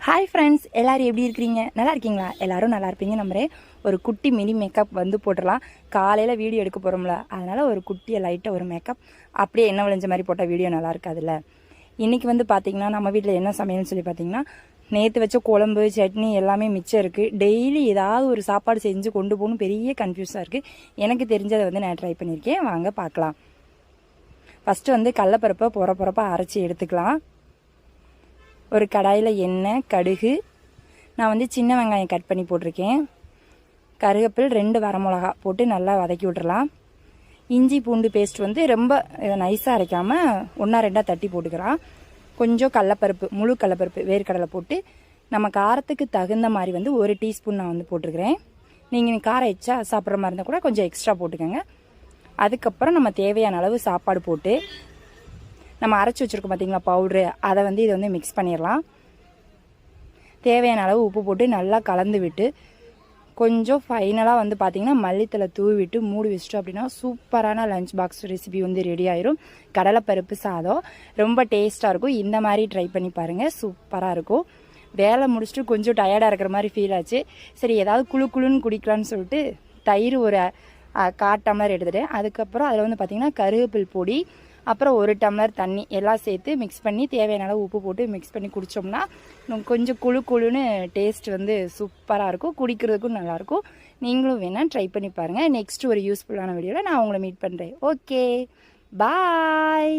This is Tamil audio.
ஹாய் ஃப்ரெண்ட்ஸ், எல்லோரும் எப்படி இருக்கிறீங்க? நல்லா இருக்கீங்களா? எல்லோரும் நல்லா இருப்பீங்க நம்புறேன். ஒரு குட்டி மினி மேக்கப் வந்து போட்டுடலாம். காலையில் வீடியோ எடுக்க போகிறோம்ல, அதனால் ஒரு குட்டியை லைட்டாக ஒரு மேக்கப் அப்படியே என்ன விளைஞ்ச மாதிரி போட்டால் வீடியோ நல்லா இருக்காதுல்ல. இன்றைக்கி வந்து பார்த்திங்கன்னா நம்ம வீட்டில் என்ன சமையல்னு சொல்லி பார்த்திங்கன்னா, நேற்று வச்ச குழம்பு சட்னி எல்லாமே மிச்சம் இருக்குது. டெய்லி ஏதாவது ஒரு சாப்பாடு செஞ்சு கொண்டு போகணும், பெரிய கன்ஃபியூஸாக இருக்குது. எனக்கு தெரிஞ்சதை வந்து நான் ட்ரை பண்ணியிருக்கேன். வாங்க பார்க்கலாம். ஃபஸ்ட்டு வந்து கடலப்பருப்பை பொறப்பாக அரைச்சி எடுத்துக்கலாம். ஒரு கடாயில் எண்ணெய், கடுகு, நான் வந்து சின்ன வெங்காயம் கட் பண்ணி போட்டிருக்கேன். கருவேப்பில், 2 வரமிளகா போட்டு நல்லா வதக்கி விட்றலாம். இஞ்சி பூண்டு பேஸ்ட் வந்து ரொம்ப நைஸாக அரைக்காமல் 1-2 தட்டி போட்டுக்கலாம். கொஞ்சம் கடலப்பருப்பு, முழு கடலப்பருப்பு, வேர்க்கடலை போட்டு நம்ம காரத்துக்கு தகுந்த மாதிரி வந்து 1 டீஸ்பூன் நான் வந்து போட்டிருக்கிறேன். நீங்கள் காரம் எச்சா சாப்பிட்ற மாதிரி இருந்தால் கூட கொஞ்சம் எக்ஸ்ட்ரா போட்டுக்கோங்க. அதுக்கப்புறம் நம்ம தேவையான அளவு சாப்பாடு போட்டு நம்ம அரைச்சி வச்சுருக்கோம் பார்த்திங்களா பவுட்ரு, அதை வந்து இதை வந்து மிக்ஸ் பண்ணிடலாம். தேவையான அளவு உப்பு போட்டு நல்லா கலந்து விட்டு கொஞ்சம் ஃபைனலாக வந்து பார்த்திங்கன்னா மல்லித்தலை தூவி விட்டு மூடி வச்சிட்டோம் அப்படின்னா சூப்பரான லஞ்ச் பாக்ஸ் ரெசிபி வந்து ரெடி ஆயிரும். கடலைப்பருப்பு சாதம் ரொம்ப டேஸ்ட்டாக இருக்கும். இந்த மாதிரி ட்ரை பண்ணி பாருங்கள், சூப்பராக இருக்கும். வேலை முடிச்சுட்டு கொஞ்சம் டயர்டாக இருக்கிற மாதிரி ஃபீல் ஆச்சு. சரி ஏதாவது குழுன்னு குடிக்கலான்னு சொல்லிட்டு தயிர் ஒரு 1/4 டம்ளர் எடுத்துகிட்டேன். அதுக்கப்புறம் அதில் வந்து பார்த்திங்கன்னா கருவேப்பில் பொடி, அப்புறம் 1 டம்ளர் தண்ணி எல்லாம் சேர்த்து மிக்ஸ் பண்ணி தேவையான அளவு உப்பு போட்டு மிக்ஸ் பண்ணி குடித்தோம்னா கொஞ்சம் குழுன்னு டேஸ்ட் வந்து சூப்பராக இருக்கும். குடிக்கிறதுக்கும் நல்லாயிருக்கும். நீங்களும் வேணால் ட்ரை பண்ணி பாருங்கள். நெக்ஸ்ட் ஒரு யூஸ்ஃபுல்லான வீடியோவில் நான் உங்களை மீட் பண்ணுறேன். ஓகே, பாய்.